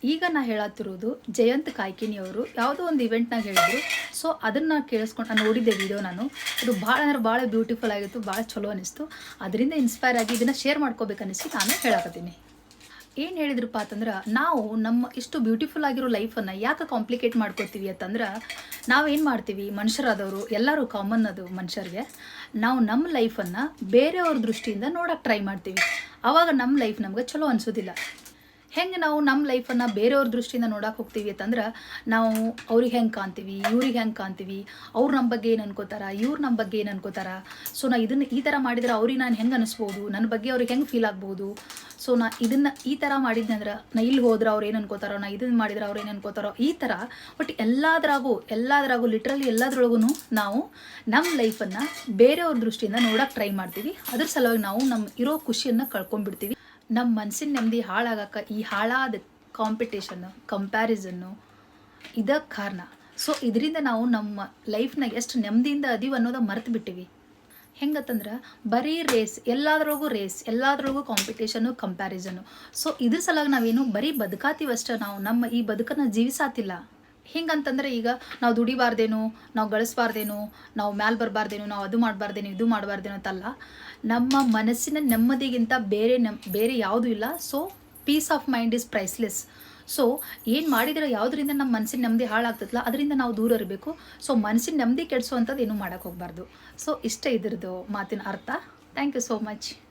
ಈಗ ನಾ ಹೇಳತ್ತಿರೋದು ಜಯಂತ್ ಕಾಯ್ಕಿಣಿಯವರು ಯಾವುದೋ ಒಂದು ಇವೆಂಟ್ನಾಗ ಹೇಳಿದ್ರು. ಸೊ ಅದನ್ನು ಕೇಳಿಸ್ಕೊಂಡು ನಾನು ನೋಡಿದ್ದೆ ವಿಡಿಯೋ. ನಾನು ಅದು ಭಾಳ ಅಂದ್ರೆ ಭಾಳ ಬ್ಯೂಟಿಫುಲ್ ಆಗಿತ್ತು, ಭಾಳ ಚಲೋ ಅನಿಸ್ತು. ಅದರಿಂದ ಇನ್ಸ್ಪೈರ್ ಆಗಿ ಇದನ್ನು ಶೇರ್ ಮಾಡ್ಕೋಬೇಕು ಅನಿಸಿ ನಾನು ಹೇಳಕತ್ತೀನಿ. ಏನು ಹೇಳಿದ್ರಪ್ಪ ಅಂತಂದ್ರೆ, ನಾವು ನಮ್ಮ ಇಷ್ಟು ಬ್ಯೂಟಿಫುಲ್ ಆಗಿರೋ ಲೈಫನ್ನು ಯಾಕೆ ಕಾಂಪ್ಲಿಕೇಟ್ ಮಾಡ್ಕೋತೀವಿ ಅಂತಂದ್ರೆ, ನಾವೇನು ಮಾಡ್ತೀವಿ, ಮನುಷ್ಯರಾದವರು ಎಲ್ಲರೂ ಕಾಮನ್ ಅದು ಮನುಷ್ಯರಿಗೆ. ನಾವು ನಮ್ಮ ಲೈಫನ್ನು ಬೇರೆಯವ್ರ ದೃಷ್ಟಿಯಿಂದ ನೋಡೋಕೆ ಟ್ರೈ ಮಾಡ್ತೀವಿ. ಆವಾಗ ನಮ್ಮ ಲೈಫ್ ನಮ್ಗೆ ಚಲೋ ಅನಿಸೋದಿಲ್ಲ. ಹೆಂಗೆ ನಾವು ನಮ್ಮ ಲೈಫನ್ನು ಬೇರೆಯವ್ರ ದೃಷ್ಟಿಯಿಂದ ನೋಡಕ್ಕೆ ಹೋಗ್ತೀವಿ ಅಂತಂದ್ರೆ, ನಾವು ಅವ್ರಿಗೆ ಹೆಂಗೆ ಕಾಣ್ತೀವಿ, ಇವ್ರಿಗೆ ಹೆಂಗೆ ಕಾಣ್ತೀವಿ, ಅವ್ರು ನಮ್ಮ ಬಗ್ಗೆ ಏನು ಅನ್ಕೋತಾರ, ಇವ್ರು ನಮ್ಮ ಬಗ್ಗೆ ಏನು ಅನ್ಕೋತಾರ. ಸೊ ನಾ ಇದನ್ನು ಈ ಥರ ಮಾಡಿದ್ರೆ ಅವ್ರಿಗೆ ನಾನು ಹೆಂಗೆ ಅನಿಸ್ಬೋದು, ನನ್ನ ಬಗ್ಗೆ ಅವ್ರಿಗೆ ಹೆಂಗೆ ಫೀಲ್ ಆಗ್ಬೋದು. ಸೊ ನಾ ಇದನ್ನು ಈ ಥರ ಮಾಡಿದ್ದೆ ಅಂದ್ರೆ, ನಾ ಇಲ್ಲಿ ಹೋದ್ರೆ ಅವ್ರು ಏನು ಅನ್ಕೋತಾರೋ, ನಾ ಇದನ್ನು ಮಾಡಿದ್ರೆ ಅವ್ರು ಏನು ಅನ್ಕೋತಾರೋ, ಈ ಥರ. ಬಟ್ ಎಲ್ಲದ್ರಾಗೂ ಲಿಟ್ರಲಿ ಎಲ್ಲದ್ರೊಳಗೂ ನಾವು ನಮ್ಮ ಲೈಫನ್ನು ಬೇರೆಯವ್ರ ದೃಷ್ಟಿಯಿಂದ ನೋಡೋಕೆ ಟ್ರೈ ಮಾಡ್ತೀವಿ. ಅದ್ರ ಸಲುವಾಗಿ ನಾವು ನಮ್ಮ ಇರೋ ಖುಷಿಯನ್ನು ಕಳ್ಕೊಂಡ್ಬಿಡ್ತೀವಿ. ನಮ್ಮ ಮನಸ್ಸಿನ ನೆಮ್ಮದಿ ಹಾಳಾಗಕ್ಕೆ ಈ ಹಾಳಾದ ಕಾಂಪಿಟೇಷನ್ನು, ಕಂಪ್ಯಾರಿಸನ್ನು ಇದಕ್ಕೆ ಕಾರಣ. ಸೊ ಇದರಿಂದ ನಾವು ನಮ್ಮ ಲೈಫ್ನಾಗ ಎಷ್ಟು ನೆಮ್ಮದಿಯಿಂದ ಅದೀವಿ ಅನ್ನೋದು ಮರೆತು ಬಿಟ್ಟಿವಿ. ಹೆಂಗತ್ತಂದ್ರೆ ಬರೀ ರೇಸ್, ಎಲ್ಲದ್ರೊಳಗೂ ಕಾಂಪಿಟೇಷನ್ನು, ಕಂಪ್ಯಾರಿಸನ್ನು. ಸೊ ಇದ್ರ ಸಲುವಾಗಿ ನಾವೇನು ಬರೀ ಬದುಕಾತೀವಷ್ಟೇ, ನಾವು ನಮ್ಮ ಈ ಬದುಕನ್ನು ಜೀವಿಸಾತಿಲ್ಲ. ಹಿಂಗಂತಂದ್ರೆ ಈಗ ನಾವು ದುಡಿಬಾರ್ದೇನು, ನಾವು ಗಳಿಸ್ಬಾರ್ದೇನು, ನಾವು ಮ್ಯಾಲೆ ಬರಬಾರ್ದೇನು, ನಾವು ಅದು ಮಾಡಬಾರ್ದೇನು, ಇದು ಮಾಡಬಾರ್ದೇನು ಅಂತಲ್ಲ. ನಮ್ಮ ಮನಸ್ಸಿನ ನೆಮ್ಮದಿಗಿಂತ ಬೇರೆ ಯಾವುದೂ ಇಲ್ಲ. So peace of mind is priceless. So ಏನು ಮಾಡಿದರೆ ಯಾವುದರಿಂದ ನಮ್ಮ ಮನಸ್ಸಿನ ನೆಮ್ಮದಿ ಹಾಳಾಗ್ತದಲ್ಲ, ಅದರಿಂದ ನಾವು ದೂರ ಇರಬೇಕು. ಸೊ ಮನಸ್ಸಿನ ನೆಮ್ಮದಿ ಕೆಡಿಸುವಂಥದ್ದು ಏನೂ ಮಾಡೋಕ್ಕೆ ಹೋಗಬಾರ್ದು. ಸೊ ಇಷ್ಟೇ ಇದ್ರದ್ದು ಮಾತಿನ ಅರ್ಥ. Thank you so much.